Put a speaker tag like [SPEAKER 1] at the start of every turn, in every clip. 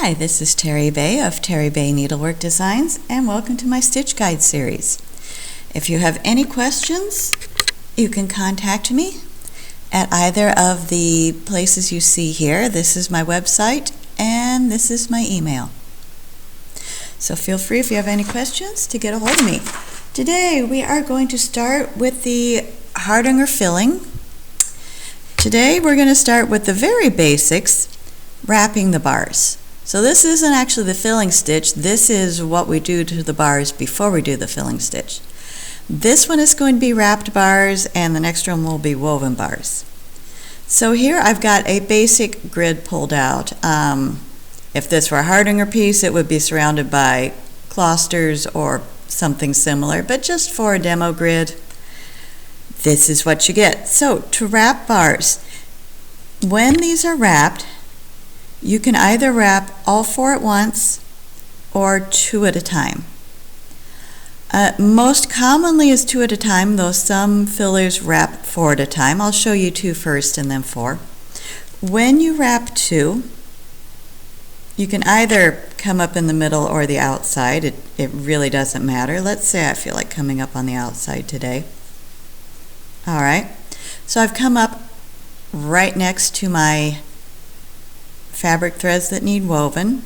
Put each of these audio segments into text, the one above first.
[SPEAKER 1] Hi, this is Terry Bay of Terry Bay Needlework Designs, and welcome to my Stitch Guide series. If you have any questions, you can contact me at either of the places you see here. This is my website, and this is my email. So feel free, if you have any questions, to get a hold of me. Today we are going to start with the Hardanger filling. Today we're going to start with the very basics, wrapping the bars. So this isn't actually the filling stitch, this is what we do to the bars before we do the filling stitch. This one is going to be wrapped bars and the next one will be woven bars. So here I've got a basic grid pulled out. If this were a Hardanger piece, it would be surrounded by clusters or something similar, but just for a demo grid, this is what you get. So to wrap bars, when these are wrapped, you can either wrap all four at once or two at a time. Most commonly is two at a time, though some fillers wrap four at a time. I'll show you two first and then four. When you wrap two, you can either come up in the middle or the outside. It really doesn't matter. Let's say I feel like coming up on the outside today. All right, so I've come up right next to my fabric threads that need woven,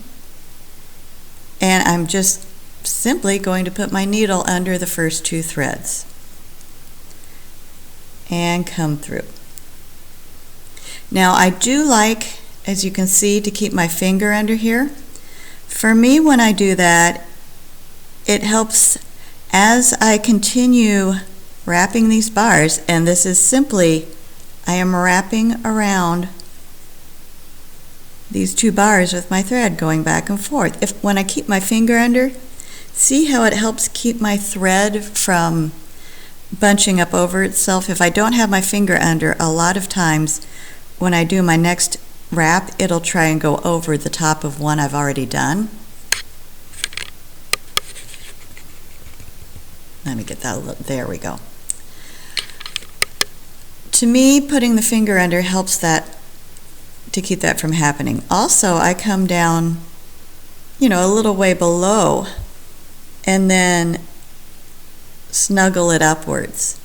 [SPEAKER 1] and I'm just simply going to put my needle under the first two threads and come through. Now I do like, as you can see, to keep my finger under here. For me, when I do that, it helps as I continue wrapping these bars, and this is simply, I am wrapping around these two bars with my thread going back and forth. When I keep my finger under, see how it helps keep my thread from bunching up over itself? If I don't have my finger under, a lot of times when I do my next wrap, it'll try and go over the top of one I've already done. Let me get that, there we go. To me, putting the finger under helps that, to keep that from happening. Also, I come down, a little way below and then snuggle it upwards.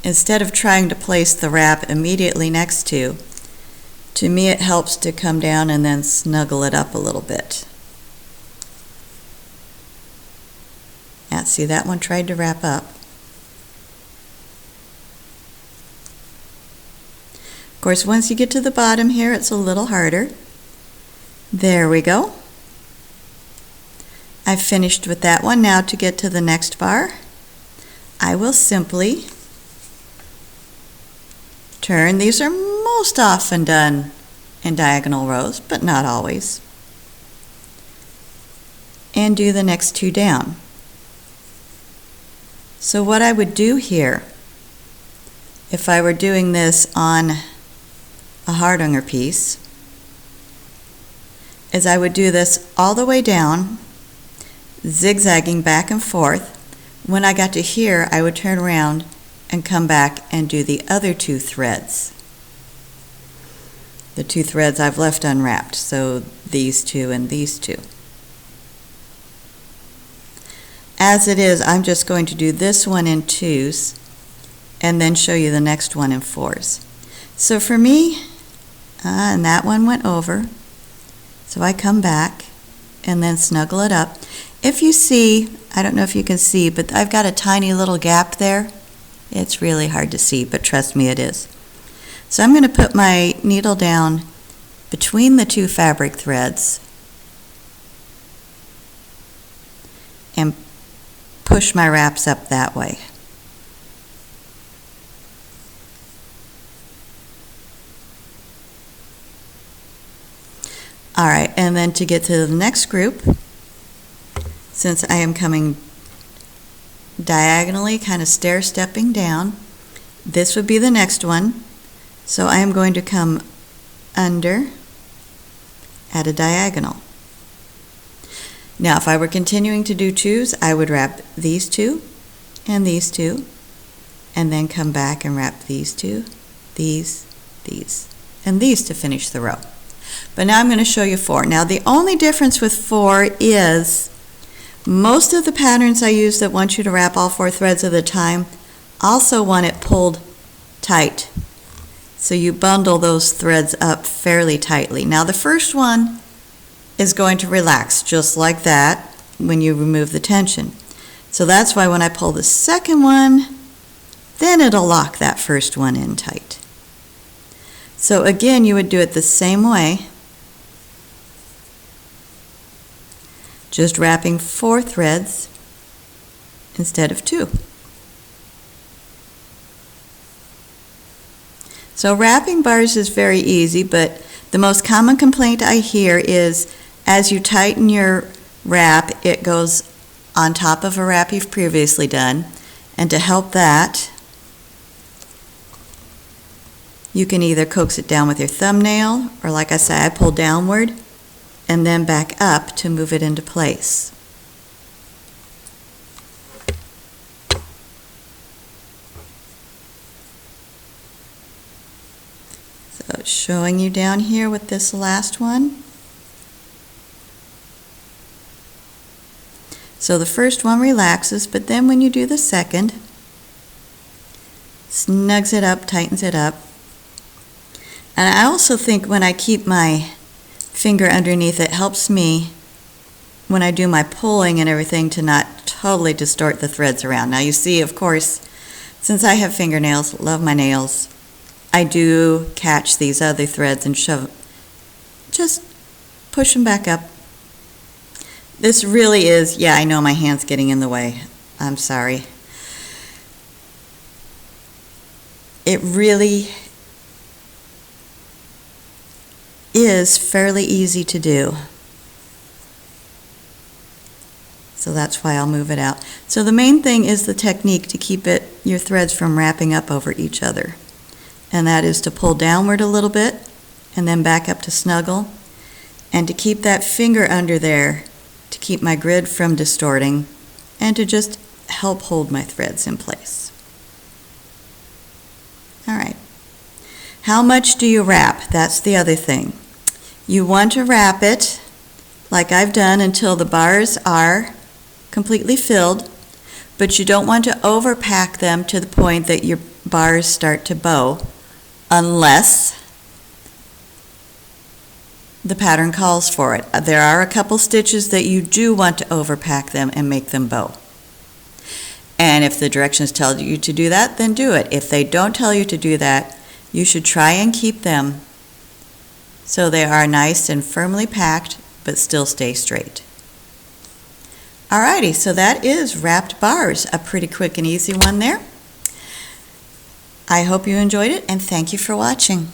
[SPEAKER 1] Instead of trying to place the wrap immediately next to me it helps to come down and then snuggle it up a little bit. Now, see, that one tried to wrap up. Of course, once you get to the bottom here, it's a little harder. There we go. I've finished with that one. Now to get to the next bar, I will simply turn. These are most often done in diagonal rows, but not always. And do the next two down. So what I would do here, if I were doing this on a Hardanger piece, is I would do this all the way down, zigzagging back and forth. When I got to here, I would turn around and come back and do the other two threads. The two threads I've left unwrapped, so these two and these two. As it is, I'm just going to do this one in twos and then show you the next one in fours. So for me, and that one went over, so I come back and then snuggle it up. If you see, I don't know if you can see, but I've got a tiny little gap there. It's really hard to see, but trust me, it is. So I'm going to put my needle down between the two fabric threads and push my wraps up that way. All right, and then to get to the next group, since I am coming diagonally, kind of stair-stepping down, this would be the next one. So I am going to come under at a diagonal. Now, if I were continuing to do twos, I would wrap these two, and then come back and wrap these two, these, and these to finish the row. But now I'm going to show you 4. Now the only difference with 4 is most of the patterns I use that want you to wrap all 4 threads at a time also want it pulled tight. So you bundle those threads up fairly tightly. Now the first one is going to relax just like that when you remove the tension. So that's why when I pull the second one, then it'll lock that first one in tight. So again, you would do it the same way, just wrapping 4 threads instead of 2. So wrapping bars is very easy, but the most common complaint I hear is as you tighten your wrap, it goes on top of a wrap you've previously done. And to help that, you can either coax it down with your thumbnail, or like I say, I pull downward and then back up to move it into place. So showing you down here with this last one. So the first one relaxes, but then when you do the second, snugs it up, tightens it up. And I also think when I keep my finger underneath, it helps me when I do my pulling and everything to not totally distort the threads around. Now you see, of course, since I have fingernails, love my nails, I do catch these other threads and shove, just push them back up. This really is, yeah, I know my hand's getting in the way. I'm sorry. It really is fairly easy to do. So that's why I'll move it out. So the main thing is the technique to keep your threads from wrapping up over each other. And that is to pull downward a little bit and then back up to snuggle. And to keep that finger under there to keep my grid from distorting and to just help hold my threads in place. All right. How much do you wrap? That's the other thing. You want to wrap it like I've done until the bars are completely filled, but you don't want to overpack them to the point that your bars start to bow unless the pattern calls for it. There are a couple stitches that you do want to overpack them and make them bow. And if the directions tell you to do that, then do it. If they don't tell you to do that, you should try and keep them so they are nice and firmly packed but still stay straight. Alrighty, so that is wrapped bars, a pretty quick and easy one there. I hope you enjoyed it and thank you for watching.